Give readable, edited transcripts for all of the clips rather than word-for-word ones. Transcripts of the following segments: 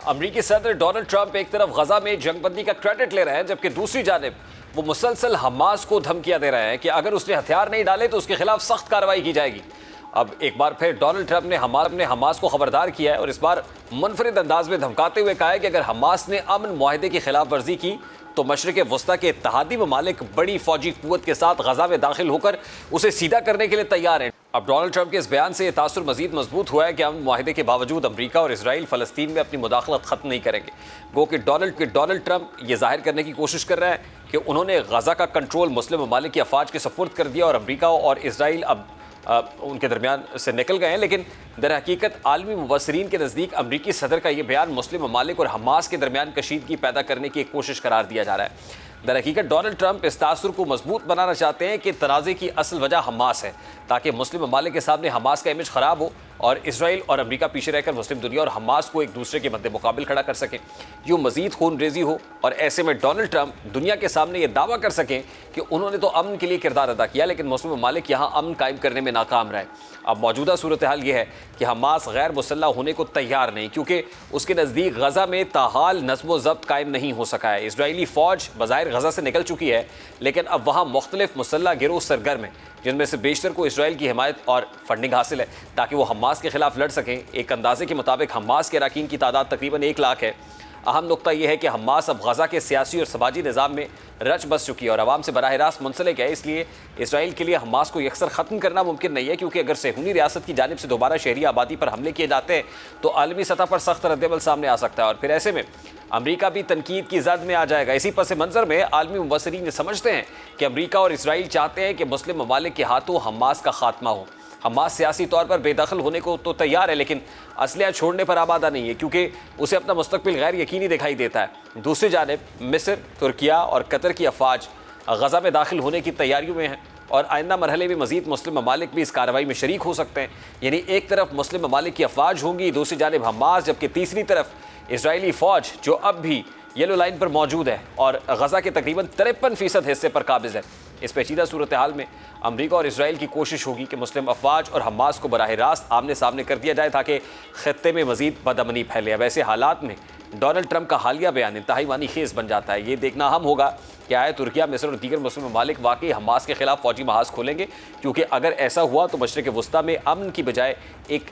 अमरीकी सदर Donald Trump एक तरफ गजा में जंगबंदी का क्रेडिट ले रहे हैं, जबकि दूसरी जानिब वो मुसलसल हमास को धमकियां दे रहे हैं कि अगर उसने हथियार नहीं डाले तो उसके खिलाफ सख्त कार्रवाई की जाएगी। अब एक बार फिर डोनाल्ड ट्रंप ने हमास को खबरदार किया है और इस बार मुनफरिद अंदाज में धमकाते हुए कहा है कि अगर हमास ने अमन मुआहदे की खिलाफ वर्जी की तो मशरिक़ वस्ता के इत्तेहादी ममालिक बड़ी फौजी कुव्वत के साथ गजा में दाखिल होकर उसे सीधा करने के लिए तैयार हैं। अब डोनाल्ड ट्रंप के इस बयान से यह तासुर मजीद मजबूत हुआ है कि अमन मुआहदे के बावजूद अमरीका और इसराइल फ़लस्तीन में अपनी मुदाखलत ख़त्म नहीं करेंगे। गो कि डोनाल्ड ट्रंप ये जाहिर करने की कोशिश कर रहे हैं कि उन्होंने गजा का कंट्रोल मुस्लिम ममालिक की अफवाज के सपुर्द कर दिया और अमरीका और इसराइल अब उनके दरमियान से निकल गए हैं। लेकिन दर हकीकत आलमी मुबसरीन के नज़दीक अमरीकी सदर का यह बयान मुस्लिम ममालिक और हमास के दरमियान कशीदगी पैदा करने की एक कोशिश करार दिया जा रहा है। दर हकीकत डोनाल्ड ट्रंप इस तासुर को मजबूत बनाना चाहते हैं कि तनाज़े की असल वजह हमास है, ताकि मुस्लिम ममालिक के सामने हमास का इमेज ख़राब हो और इसराइल और अमरीका पीछे रहकर मुस्लिम दुनिया और हमास को एक दूसरे के मद्दे मुकाबिल खड़ा कर सकें, यूँ मजीद खून रेजी हो और ऐसे में डोनाल्ड ट्रंप दुनिया के सामने ये दावा कर सकें कि उन्होंने तो अमन के लिए किरदार अदा किया लेकिन मुस्लिम ममालिक यहाँ अमन कायम करने में नाकाम रहे। अब मौजूदा सूरत हाल ये है कि हमास गैर मुसल्लह होने को तैयार नहीं, क्योंकि उसके नज़दीक गजा में ताहाल नज़्म व ज़ब्त कायम नहीं हो सका है। इसराइली फ़ौज बज़ाहिर गजा से निकल चुकी है, लेकिन अब वहाँ मुख्तलिफ मुसल्लह गिरोह सरगर्म है, जिनमें से बेशतर को इसराइल की हिमायत और फंडिंग हासिल है ताकि वो हमास के खिलाफ लड़ सकें। एक अंदाजे के मुताबिक हमास के अरकान की तादाद तकरीबन 1 लाख है। अहम नुकता यह है कि हमास अब गजा के सियासी और समाजी निज़ाम में रच बस चुकी है और आवाम से बराह रास्त मुंसलिक है। इसलिए इसराइल के लिए हमास को यकसर ख़त्म करना मुमकिन नहीं है, क्योंकि अगर सेहूनी रियासत की जानिब से दोबारा शहरी आबादी पर हमले किए जाते हैं तो आलमी सतह पर सख्त रद्दअमल सामने आ सकता है और फिर ऐसे में अमरीका भी तनकीद की जद में आ जाएगा। इसी पस मंज़र में आलमी मुबसरीन ये समझते हैं कि अमरीका और इसराइल चाहते हैं कि मुस्लिम ममालिक के हाथों हमास का खात्मा हो। हमास सियासी तौर पर बेदखल होने को तो तैयार है, लेकिन असलिया छोड़ने पर आमादा नहीं है, क्योंकि उसे अपना मुस्तकबिल गैर यकीनी दिखाई देता है। दूसरी जानिब मिस्र, तुर्किया और कतर की अफवाज गजा में दाखिल होने की तैयारियों में हैं और आइंदा मरहले में मजीद मुस्लिम ममालिक भी इस कार्रवाई में शरीक हो सकते हैं। यानी एक तरफ मुस्लिम ममालिक की अफवाज होंगी, दूसरी जानिब हमास, जबकि तीसरी तरफ इसराइली फ़ौज जो अब भी येलो लाइन पर मौजूद है और गजा के तकरीबन 53% हिस्से पर काबिज़ है। इस पेचीदा सूरत हाल में अमरीका और इसराइल की कोशिश होगी कि मुस्लिम अफवाज और हमास को बराह रास्त आमने सामने कर दिया जाए ताकि खत्ते में मजीद बदअमनी फैले। अब ऐसे हालात में डोनाल्ड ट्रंप का हालिया बयान इंतहाई मानी खेज बन जाता है। ये देखना अहम होगा कि आए तुर्किया, मिस्र और दीगर मुस्लिम ममालिक वाकई हमास के खिलाफ फौजी महाज खोलेंगे, क्योंकि अगर ऐसा हुआ तो मशरिक़ वस्ता में अमन की बजाय एक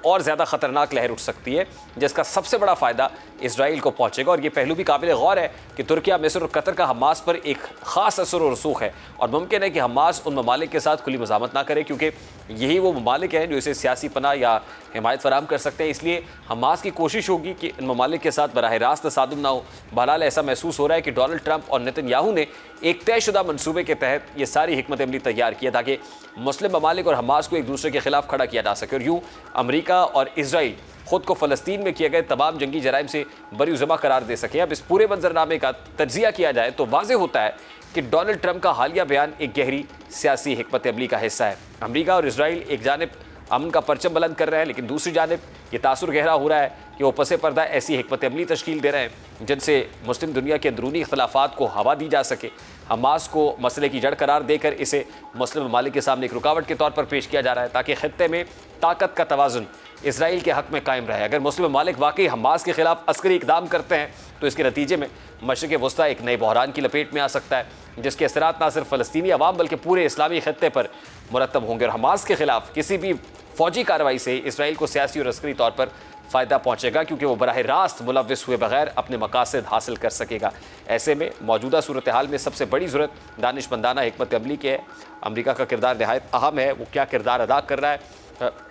और ज़्यादा ख़तरनाक लहर उठ सकती है, जिसका सबसे बड़ा फ़ायदा इसराइल को पहुँचेगा। और ये पहलू भी काबिल गौर है कि तुर्किया, मिस्र और कतर का हमास पर एक ख़ास असर और रसूख है और मुमकिन है कि हमास उन ममालिक के साथ खुली मज़ामत ना करे, क्योंकि यही वो ममालिक हैं जो इसे सियासी पनाह या हिमायत फराहम कर सकते हैं। इसलिए हमास की कोशिश होगी कि इन ममालिक के साथ बराह रास्त तसादुम ना हो। बहरहाल ऐसा महसूस हो रहा है कि डोनाल्ड ट्रंप और नेतन्याहू ने एक तयशुदा मनसूबे के तहत ये सारी हिकमत अमली तैयार किया ताकि मुस्लिम ममालिक और हमास को एक दूसरे के खिलाफ खड़ा किया जा सके और यूँ अमरीका और इसराइल ख़ुद को फ़लस्तीन में किए गए तमाम जंगी जराइम से बरीउज़्ज़मा करार दे सकें। अब इस पूरे मंजरनामे का तज्ज़िया किया जाए तो वाज़ेह होता है कि डोनाल्ड ट्रंप का हालिया बयान एक गहरी सियासी हिकमत अमली का हिस्सा है। अमरीका और इसराइल एक जानिब अमन का परचम बुलंद कर रहे हैं, लेकिन दूसरी जानिब ये तासुर गहरा हो रहा है कि वो पसे पर्दा ऐसी हिकमत अमली तश्कील दे रहे हैं जिनसे मुस्लिम दुनिया के अंदरूनी इख्तलाफात को हवा दी जा सके। हमास को मसले की जड़ करार देकर इसे मुस्लिम ममालिक के सामने एक रुकावट के तौर पर पेश किया जा रहा है ताकि खित्ते में ताकत का तवाज़ुन इसराइल के हक़ में कायम रहे। अगर मुस्लिम ममालिक वाकई हमास के खिलाफ अस्करी इक़दाम करते हैं तो इसके नतीजे में मशरिक़ वस्ता एक नए बहरान की लपेट में आ सकता है, जिसके असरात ना सिर्फ फ़लस्तीनी अवाम बल्कि पूरे इस्लामी खित्ते पर मुरतब होंगे और हमास के खिलाफ किसी भी फ़ौजी कार्रवाई से इसराइल को सियासी और अस्करी तौर पर फ़ायदा पहुँचेगा, क्योंकि वो बराह रास्त मुलव्विस हुए बगैर अपने मकासद हासिल कर सकेगा। ऐसे में मौजूदा सूरत हाल में सबसे बड़ी ज़रूरत दानिशमंदाना हिकमत अमली की है। अमरीका का किरदार नहायत अहम है, वो क्या किरदार अदा कर रहा है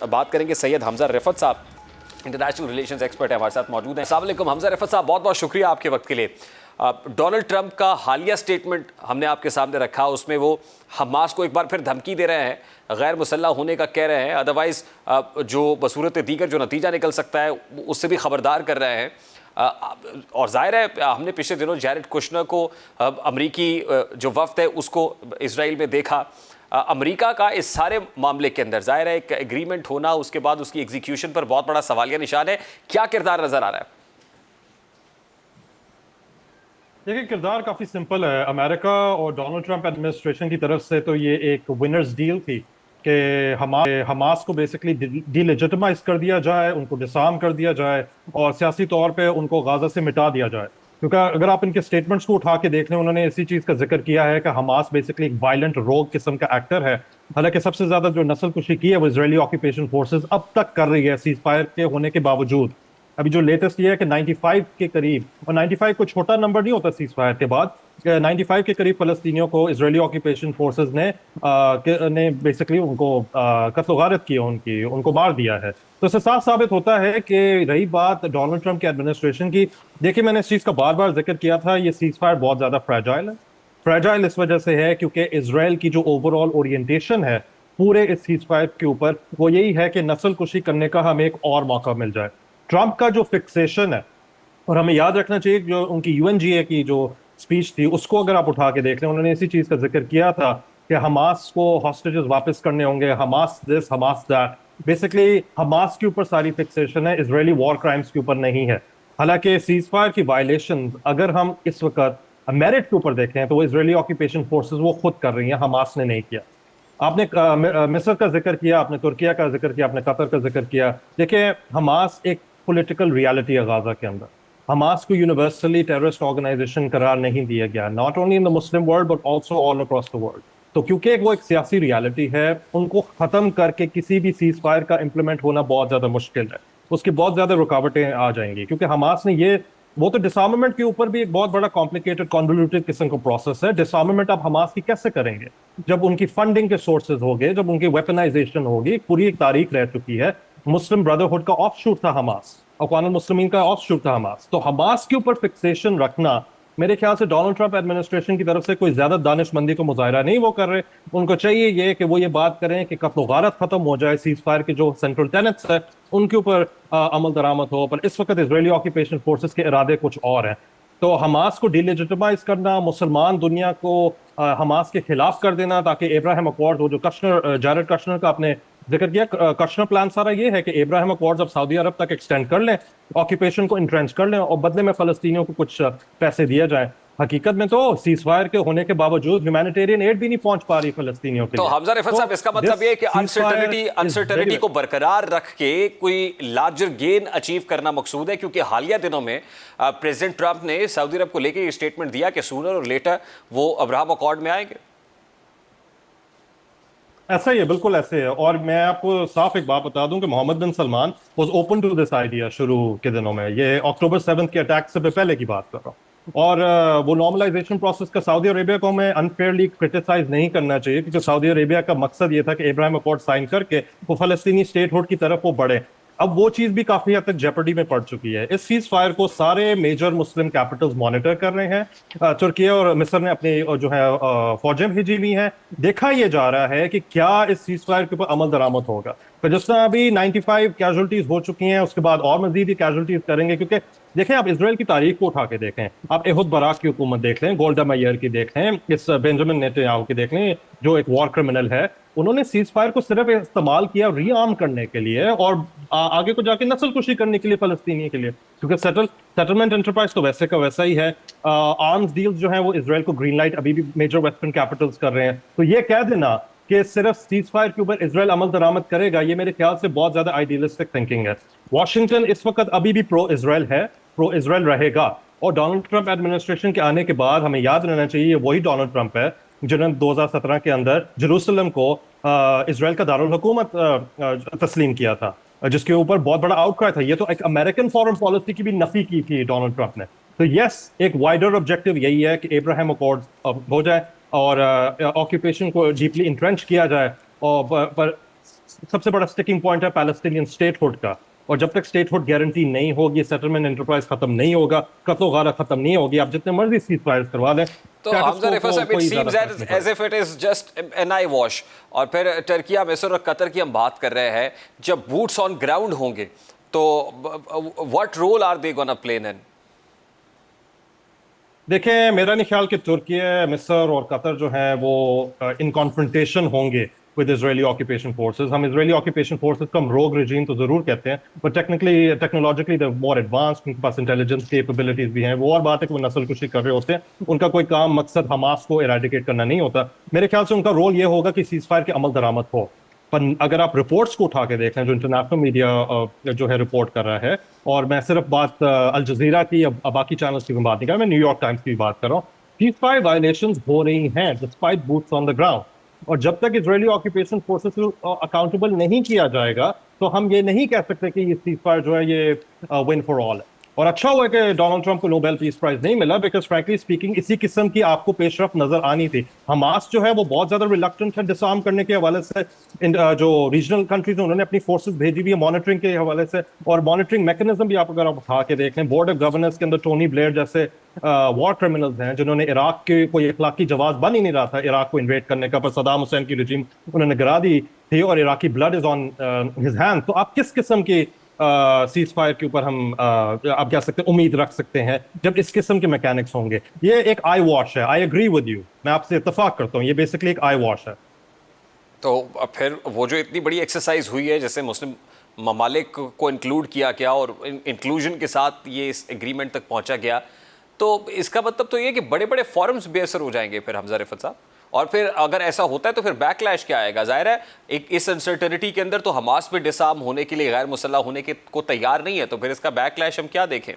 बात करेंगे। सैयद हमज़ा रिफ़त साहब इंटरनेशनल रिलेशंस एक्सपर्ट है, हमारे साथ मौजूद हैं। अस्सलाम वालेकुम हमज़ा रिफ़त साहब, बहुत बहुत शुक्रिया आपके वक्त के लिए। डोनाल्ड ट्रंप का हालिया स्टेटमेंट हमने आपके सामने रखा, उसमें वो हमास को एक बार फिर धमकी दे रहे हैं, गैर मुसल्लह होने का कह रहे हैं, अदरवाइज़ जो बसूरत दीगर जो नतीजा निकल सकता है उससे भी ख़बरदार कर रहे हैं। और ज़ाहिर है हमने पिछले दिनों जैरेड कुशनर को अमरीकी जो वफ़द है उसको इसराइल में देखा। अमरीका का इस सारे मामले के अंदर ज़ाहिर है एक एग्रीमेंट होना, उसके बाद उसकी एग्जीक्यूशन पर बहुत बड़ा सवालिया निशान है। क्या किरदार नज़र आ रहा है? देखिए, किरदार काफ़ी सिंपल है। अमेरिका और डोनाल्ड ट्रंप एडमिनिस्ट्रेशन की तरफ से तो ये एक विनर्स डील थी कि हमास को बेसिकली डिलेजिटिमाइज कर दिया जाए, उनको डिसआर्म कर दिया जाए और सियासी तौर पे उनको गाजा से मिटा दिया जाए। क्योंकि अगर आप इनके स्टेटमेंट्स को उठा के देख लें, उन्होंने इसी चीज का जिक्र किया है कि हमास बेसिकली एक वायलेंट रोग किस्म का एक्टर है। हालांकि सबसे ज्यादा जो नस्ल कुशी की है वो इजरायली ऑक्यूपेशन फोर्सेस अब तक कर रही है, सीज फायर के होने के बावजूद। अभी जो लेटेस्ट ये है कि 95 के करीब, और 95 कोई छोटा नंबर नहीं होता सीज फायर के बाद, 95 के करीब फलस्तीनियों को इजरायली ऑक्यूपेशन फोर्सेस ने बेसिकली उनको कत्ल गारत किया, उनको मार दिया है। तो इससे साफ साबित होता है कि रही बात डोनाल्ड ट्रंप के एडमिनिस्ट्रेशन की, देखिए मैंने इस चीज का बार बार जिक्र किया था, ये सीज फायर बहुत ज्यादा फ्रेजाइल है। फ्रेजाइल इस वजह से है क्योंकि इसराइल की जो ओवरऑल ओरिएंटेशन है पूरे इस सीज फायर के ऊपर, वो यही है कि नस्ल कुशी करने का हमें एक और मौका मिल जाए। ट्रंप का जो फिक्सेशन है, और हमें याद रखना चाहिए जो उनकी यूएनजीए की जो स्पीच थी उसको अगर आप उठा के देख लें, उन्होंने इसी चीज का जिक्र किया था कि हमास को हॉस्टेजेस वापस करने होंगे, Hamas this Hamas that. Basically Hamas के ऊपर सारी फिक्सेशन है, इजरायली वॉर क्राइम्स के ऊपर नहीं है। हालांकि सीज फायर की वायलेशन अगर हम इस वक्त मेरिट के ऊपर देखें तो वो इजरायली ऑक्यूपेशन फोर्सेस वो खुद कर रही हैं, हमास ने नहीं किया। आपने मिस्र का जिक्र किया, आपने तुर्किया का जिक्र किया, आपने कतर का जिक्र किया। देखिए हमास एक पॉलिटिकल रियलिटी है गाजा के अंदर। हमास को यूनिवर्सली टेररिस्ट ऑर्गेनाइजेशन करार नहीं दिया गया, not only in the Muslim world but also all across the world. तो क्योंकि वो एक सियासी रियलिटी है, उनको खत्म करके किसी भी सीज फायर का इंप्लीमेंट होना बहुत ज्यादा मुश्किल है, उसकी बहुत ज्यादा रुकावटें आ जाएंगी। क्योंकि हमास ने ये, वो तो डिसआर्मामेंट के ऊपर भी एक बहुत बड़ा कॉम्प्लिकेटेड कॉन्वोल्यूटेड किस्म का प्रोसेस है। डिसआर्मामेंट आप हमास की कैसे करेंगे जब उनकी फंडिंग के सोर्सेज होंगे, जब उनकी वेपनाइजेशन होगी। पूरी एक तारीख रह चुकी है, मुस्लिम ब्रदरहुड का ऑफशूट था हमास, अक़वानुल मुस्लिमीन का ऑफशूट था हमास। तो हमास के ऊपर फिक्सेशन रखना मेरे ख्याल से डोनाल्ड ट्रंप एडमिनिस्ट्रेशन की तरफ से कोई ज्यादा दानिशमंदी को मुजाहरा नहीं वो कर रहे। उनको चाहिए ये कि वो ये बात करें कि कत्ल गारत खत्म हो जाए, सीज फायर के जो सेंट्रल टेनेट्स है उनके ऊपर अमल दरामद हो। पर इस वक्त इजरायली ऑक्यूपेशन फोर्सेस के इरादे कुछ और हैं। तो हमास को डिलेजिटिमाइज करना, मुसलमान दुनिया को हमास के खिलाफ कर देना, ताकि इब्राहिम अकॉर्ड, वो जो कश्नर, जारेड कश्नर का आपने जिक्र किया, कश्नर प्लान सारा ये है कि इब्राहिम अकॉर्ड्स अब सऊदी अरब तक एक्सटेंड कर लें, ऑक्यूपेशन को इंट्रेंच कर लें और बदले में फलस्तीनियों को कुछ पैसे दिए जाएं। हकीकत में तो सीज फायर के होने के बावजूद ह्यूमैनिटेरियन एड भी नहीं पहुंच पा रही फलस्तीनियों के तो लिए। हमजा रिफत साहब, इसका मतलब ये है कि अनसर्टेनिटी को बरकरार रख के कोई लार्जर गेन अचीव करना मकसूद है। क्योंकि हालिया दिनों में प्रेसिडेंट ट्रंप ने सऊदी अरब को लेकर ये स्टेटमेंट दिया कि सूनर और लेटर वो अब्राहम अकॉर्ड में आएंगे। ऐसा ही है, बिल्कुल ऐसे है। और मैं आपको साफ एक बात बता दूं कि Mohammed bin Salman was open to this idea शुरू के दिनों में, ये अक्टूबर 7 के अटैक से पहले की बात कर रहा हूँ। और वो नॉर्मलाइजेशन प्रोसेस का सऊदी अरेबिया को हमें अनफेयरली क्रिटिसाइज नहीं करना चाहिए, क्योंकि सऊदी अरेबिया का मकसद ये था कि इब्राहिम अकॉर्ड साइन करके वो फलस्तीनी स्टेटहुड की तरफ वो बढ़े। अब वो चीज भी काफी हद तक जेपर्डी में पड़ चुकी है। इस सीज फायर को सारे मेजर मुस्लिम कैपिटल्स मॉनिटर कर रहे हैं। तुर्की और मिस्र ने अपनी जो है फौजें भेजी हुई हैं। देखा यह जा रहा है कि क्या इस सीज फायर के ऊपर अमल दरामद होगा। तो जिस तरह अभी 95 कैजुअलिटीज हो चुकी हैं, उसके बाद और मजीद ही कैजुअलिटीज करेंगे। क्योंकि देखें, आप इसराइल की तारीख को उठा के देखें, आप एहुद बराक की हुकूमत देख लें, गोल्डा मेयर की देख लें, इस बेंजामिन नेतन्याहू की देख लें, जो एक वॉर क्रिमिनल है। उन्होंने सीज फायर को सिर्फ इस्तेमाल किया रीआर्म करने के लिए और आगे को जाके नस्ल कुशी करने के लिए फलस्तीनी के लिए। क्योंकि सेटलमेंट एंटरप्राइज तो वैसे का वैसा ही है। आर्म्स डील्स जो है वो इसराइल को ग्रीन लाइट अभी भी मेजर वेस्टर्न कैपिटल्स कर रहे हैं। तो ये कह देना कि सिर्फ सीज फायर के ऊपर इसराइल अमल दरामद करेगा, ये मेरे ख्याल से बहुत ज्यादा आइडियलिस्टिक थिंकिंग है। वॉशिंगटन इस वक्त अभी भी प्रो इसराइल है, प्रो इसराइल रहेगा। और डोनाल्ड ट्रंप एडमिनिस्ट्रेशन के आने के बाद हमें याद रहना चाहिए, वही डोनाल्ड ट्रंप है जिन्होंने 2017 के अंदर जेरूसलम को इसराइल का दारुल हुकूमत तस्लीम किया था, जिसके ऊपर बहुत बड़ा आउटक्राई था। ये तो एक अमेरिकन फॉरेन पॉलिसी की भी नफी की थी डोनाल्ड ट्रंप ने। तो यस, एक वाइडर ऑब्जेक्टिव यही है कि इब्राहिम अकॉर्ड हो जाए और ऑक्यूपेशन को डीपली इंट्रेंच किया जाए। और पर सबसे बड़ा स्टिकिंग पॉइंट है पैलेस्टीनियन स्टेटहुड का। और जब तक स्टेटहुड गारंटी नहीं होगी, सेटलमेंट एंटरप्राइज खत्म नहीं होगा, कत्ल गारत खत्म नहीं होगी, आप जितने मर्जी सीज फायर करवा दें। तो हमजा रिफत साहब, it seems as if it is just an eye wash. और फिर टर्किया, मिस्र और कतर की हम बात कर रहे हैं, जब बूट्स ऑन ग्राउंड होंगे तो what role are they gonna play then? देखें, मेरा नहीं ख्याल कि तुर्की, मिस्र और कतर जो है वो इन कॉन्फ्रंटेशन होंगे विद इजरायली ऑक्यूपेशन फोर्सेस। हम इजरायली ऑक्यूपेशन फोर्सेस को हम रोग रिजीम तो जरूर कहते हैं, but technologically they more advanced, उनके पास इंटेलिजेंस कैपेबिलिटीज भी हैं। वो और बात है कि वो नस्ल कुशी कर रहे होते हैं, उनका कोई काम मकसद हमास को इराडिकेट करना नहीं होता। मेरे ख्याल से उनका रोल ये होगा कि सीज फायर के अमल दरामद हो। पर अगर आप रिपोर्ट्स को उठा के देखें जो इंटरनेशनल मीडिया जो है रिपोर्ट कर रहा है, और मैं सिर्फ बात अल जजीरा की या बाकी चैनल्स की बात नहीं कर रहा, मैं न्यूयॉर्क टाइम्स की बात कर रहा हूँ, सीज़फायर वायलेशंस हो रही हैं despite boots on the ground. और जब तक इजरायली ऑक्यूपेशन फोर्सेस को अकाउंटेबल नहीं किया जाएगा, तो हम ये नहीं कह सकते कि ये सीज़फायर जो है ये विन फॉर ऑल है। और अच्छा हुआ कि डोनाल्ड ट्रंप को नोबेल पीस प्राइज नहीं मिला, बिकॉज फ्रैंकली स्पीकिंग इसी किस्म की आपको पेशरफ नजर आनी थी। हमास जो है वो बहुत ज्यादा रिलक्टेंट है डिसआर्म करने के हवाले से। जो रीजनल कंट्रीज उन्होंने अपनी फोर्सेस भेजी हुई है मॉनिटरिंग के हवाले से, और मॉनिटरिंग मैकेनिज्म भी आप अगर आप उठा के देखें, बोर्ड ऑफ गवर्नेंस के अंदर टोनी ब्लेयर जैसे वॉर क्रिमिनल्स हैं जिन्होंने इराक के कोई इखलाकी जवाब बन ही नहीं रहा था इराक को इन्वेड करने का, पर सदाम हुसैन की रिजीम उन्होंने गिरा दी थी और Iraqi blood is on his hand. तो आप किस किस्म की सीज फायर के ऊपर हम आप कह सकते हैं उम्मीद रख सकते हैं जब इस किस्म के मैकेनिक्स होंगे? ये एक आई वॉश है। आई एग्री विद यू, मैं आपसे इत्तेफाक करता हूँ, ये बेसिकली एक आई वॉश है। तो अब फिर वो जो इतनी बड़ी एक्सरसाइज हुई है, जैसे मुस्लिम ममालिक को इंक्लूड किया गया और इंक्लूजन के साथ ये इस एग्रीमेंट तक पहुंचा गया, तो इसका मतलब तो ये कि बड़े बड़े फॉरम्स बेअसर हो जाएंगे फिर हमजा रिफत साहब। और फिर अगर ऐसा होता है तो फिर बैकलैश क्या आएगा? जाहिर है एक इस अनसर्टेनिटी के अंदर तो हमास पे डिसआर्म होने के लिए, गैर मुसल्लह होने के को तैयार नहीं है, तो फिर इसका बैकलैश हम क्या देखें?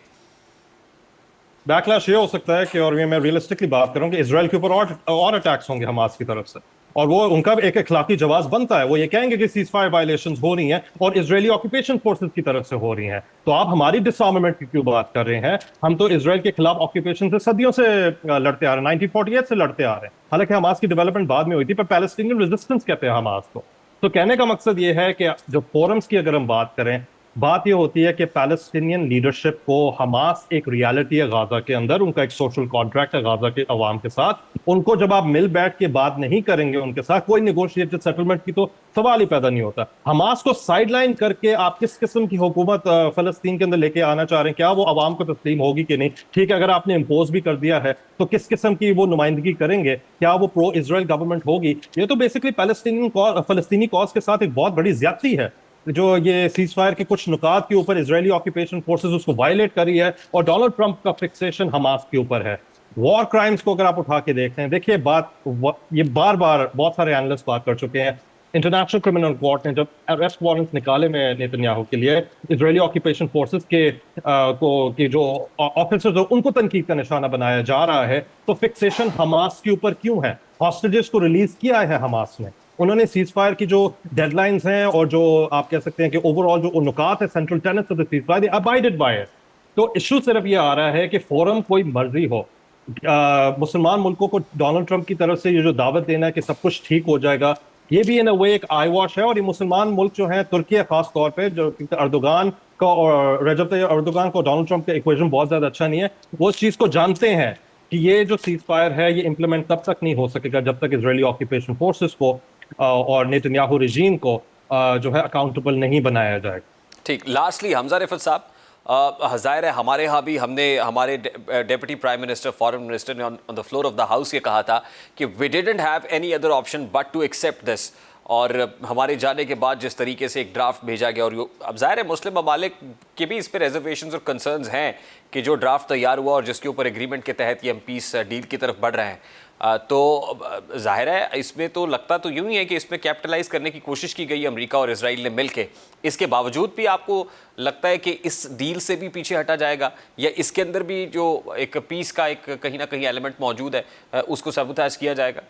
बैकलैश ये हो सकता है कि, और ये मैं रियलिस्टिकली बात करूं, कि इसराइल के ऊपर और अटैक्स होंगे हमास की तरफ से, और वो उनका एक इखलाकी जवाब बनता है। वो ये कहेंगे कि सीज फायर वायलेशंस हो रही हैं और इजरायली ऑक्यूपेशन फोर्सेस की तरफ से हो रही हैं। तो आप हमारी डिसआर्मामेंट की क्यों बात कर रहे हैं? हम तो इसराइल के खिलाफ ऑक्यूपेशन से सदियों से लड़ते आ रहे हैं, 1948 से लड़ते आ रहे हैं। हालांकि हमास की डेवलपमेंट बाद में हुई थी, पर पैलेस्टीनियन रेजिस्टेंस कहते हैं हमास को। तो कहने का मकसद ये है कि जो फोरम्स की अगर हम बात करें, बात यह होती है कि पैलेस्टीनियन लीडरशिप को हमास एक रियलिटी है गाजा के अंदर, उनका एक सोशल कॉन्ट्रैक्ट है गाजा के अवाम के साथ। उनको जब आप मिल बैठ के बात नहीं करेंगे उनके साथ कोई निगोशिएटेड सेटलमेंट की, तो सवाल ही पैदा नहीं होता। हमास को साइडलाइन करके आप किस किस्म की हुकूमत फलस्तीन के अंदर लेके आना चाह रहे हैं? क्या वो अवाम को तस्लीम होगी कि नहीं? ठीक है, अगर आपने इम्पोज भी कर दिया है तो किस किस्म की वो नुमाइंदगी करेंगे? क्या वो प्रो इसराइल गवर्नमेंट होगी? ये तो बेसिकली फलस्तीनी कॉज के साथ एक बहुत बड़ी ज्यादती है जो ये सीज फायर के कुछ नुकात के ऊपर इजरायली ऑक्यूपेशन फोर्सेस उसको वायलेट करी है, और डोनाल्ड ट्रंप का फिक्सेशन हमास के ऊपर है। वॉर क्राइम्स को अगर आप उठा के देखते हैं, देखिए ये बार बार बहुत सारे एनालिस्ट बात कर चुके हैं। इंटरनेशनल क्रिमिनल कोर्ट ने जब अरेस्ट वारंट निकाले में नेतन्याहू के लिए, इजरायली ऑक्यूपेशन फोर्सेस के जो ऑफिसर्स हैं उनको तनकीद का निशाना बनाया जा रहा है, तो फिक्सेशन हमास के ऊपर क्यों है? हॉस्टेजेस को रिलीज किया है हमास ने, उन्होंने सीज फायर की जो डेडलाइंस हैं और जो आप कह सकते हैं कि ओवरऑल जो नुकात है, central tenets of the ceasefire, they abided by it. तो इशू सिर्फ ये आ रहा है कि फोरम कोई मर्जी हो, मुसलमान मुल्कों को डोनाल्ड ट्रंप की तरफ से ये जो दावत देना है कि सब कुछ ठीक हो जाएगा, ये भी इन अ वे एक आई वॉश है। और ये मुसलमान मुल्क जो है, तुर्की खास तौर पे, जो अर्दोगान का और रजब तैयब अर्दोगान को डोनाल्ड ट्रंप का इक्वेशन बहुत ज्यादा अच्छा नहीं है, वो इस चीज को जानते हैं कि ये जो सीज फायर है ये इंप्लीमेंट तब तक नहीं हो सकेगा जब तक इजरायली ऑक्यूपेशन फोर्सेस को और नेतन्याहू रिजीम को जो है अकाउंटेबल नहीं बनाया जाएगा। ठीक, लास्टली हमजा रिफत साहब, जाहिर है हमारे यहाँ भी हमने हमारे deputy prime minister, foreign minister ने on the floor of the house ये कहा था कि we didn't have any other option but to accept this. और हमारे जाने के बाद जिस तरीके से एक ड्राफ्ट भेजा गया, और अब जाहिर है मुस्लिम ममालिक के भी इस पर रिजर्वेशंस और कंसर्न्स हैं कि जो ड्राफ्ट तैयार हुआ और जिसके ऊपर एग्रीमेंट के तहत ये हम पीस डील की तरफ बढ़ रहे हैं, तो जाहिर है इसमें तो लगता तो यूं ही है कि इसमें कैपिटलाइज करने की कोशिश की गई अमेरिका और इजराइल ने मिलके। इसके बावजूद भी आपको लगता है कि इस डील से भी पीछे हटा जाएगा, या इसके अंदर भी जो एक पीस का एक कहीं ना कहीं एलिमेंट मौजूद है उसको सबूताज किया जाएगा?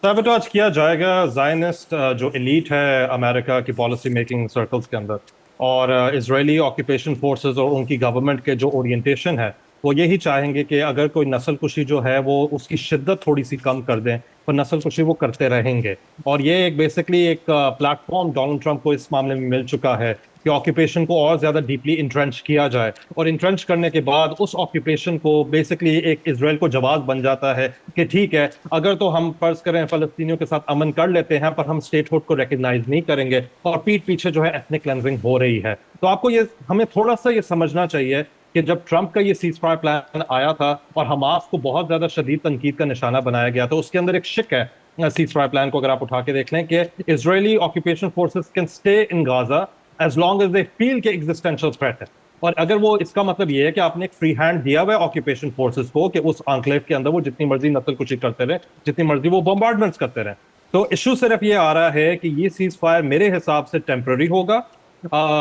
सबूताज किया जाएगा। ज़ायनिस्ट जो एलीट है अमेरिका की पॉलिसी मेकिंग सर्कल्स के अंदर, और इजरायली ऑक्यूपेशन फोर्सेस और उनकी गवर्नमेंट के जो ओरिएंटेशन है, वो यही चाहेंगे कि अगर कोई नस्ल कुशी जो है वो उसकी शिद्दत थोड़ी सी कम कर दें, पर नस्ल कुशी वो करते रहेंगे। और ये एक बेसिकली एक प्लेटफॉर्म डोनाल्ड ट्रंप को इस मामले में मिल चुका है कि ऑक्यूपेशन को और ज्यादा डीपली इंट्रेंच किया जाए, और इंट्रेंच करने के बाद उस ऑक्यूपेशन को बेसिकली एक इजराइल को जवाब बन जाता है कि ठीक है, अगर तो हम फर्ज करें फलस्तीनियों के साथ अमन कर लेते हैं, पर हम स्टेटहुड को रिकग्नाइज नहीं करेंगे, और पीठ पीछे जो है एथनिक क्लेंजिंग हो रही है। तो आपको ये हमें थोड़ा सा ये समझना चाहिए कि जब ट्रंप का ये सीज फायर प्लान आया था और हमास को बहुत ज्यादा शदीद तनकीद का निशाना बनाया गया, तो उसके अंदर एक शिक है सीज फायर प्लान को अगर आप उठा के देख लें कि Israeli occupation forces can stay in Gaza as long as they feel के एग्जिस्टेंशियल थ्रेट है। और अगर वो, इसका मतलब ये है कि आपने एक फ्री हैंड दिया हुआ है ऑक्यूपेशन फोर्सेस को कि उस आंक्लेव के अंदर वो जितनी मर्जी नस्ल कुशी करते रहे, जितनी मर्जी वो बॉम्बार्डमेंट्स करते रहे। तो इशू सिर्फ ये आ रहा है कि ये सीज फायर मेरे हिसाब से टेम्पररी होगा।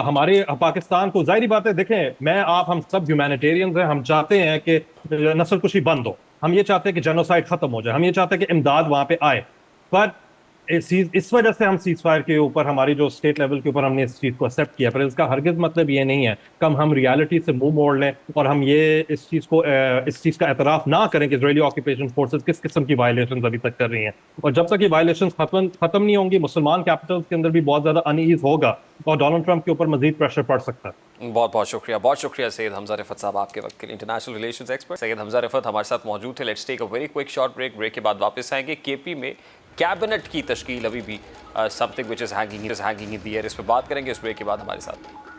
हमारे पाकिस्तान को, जाहिर बात है, देखें, मैं आप हम सब ह्यूमैनिटेरियंस हैं, हम चाहते हैं कि नस्लकुशी बंद हो, हम ये चाहते हैं कि जेनोसाइड खत्म हो जाए, हम ये चाहते हैं कि इमदाद वहां पे आए। पर इस वजह से हम सीज फायर के ऊपर, हमारी जो स्टेट लेवल के ऊपर हमने इस चीज को एक्सेप्ट किया, पर इसका हरगिज मतलब ये नहीं है कम हम रियलिटी से मुंह मोड़ लें और हम ये इस चीज का एतराफ ना करें कि इजरायली ऑक्यूपेशन फोर्सेस किस किस्म की वायलेशन अभी तक कर रही हैं। और जब तक ये वायलेशन खत्म नहीं होंगी, मुसलमान कैपिटल्स के अंदर भी बहुत ज्यादा अनईज होगा और डोनाल्ड ट्रंप के ऊपर मजीद प्रेशर पड़ सकता है। बहुत बहुत शुक्रिया सैयद हमजा रिफत साहब आपके वक्त के लिए। International relations expert Syed Hamza Rifat हमारे साथ मौजूद थे। Let's take a very quick short break के बाद वापस आएंगे। केपी में कैबिनेट की तशकील अभी भी something which is hanging in the air, इस पर बात करेंगे इस ब्रेक के बाद हमारे साथ।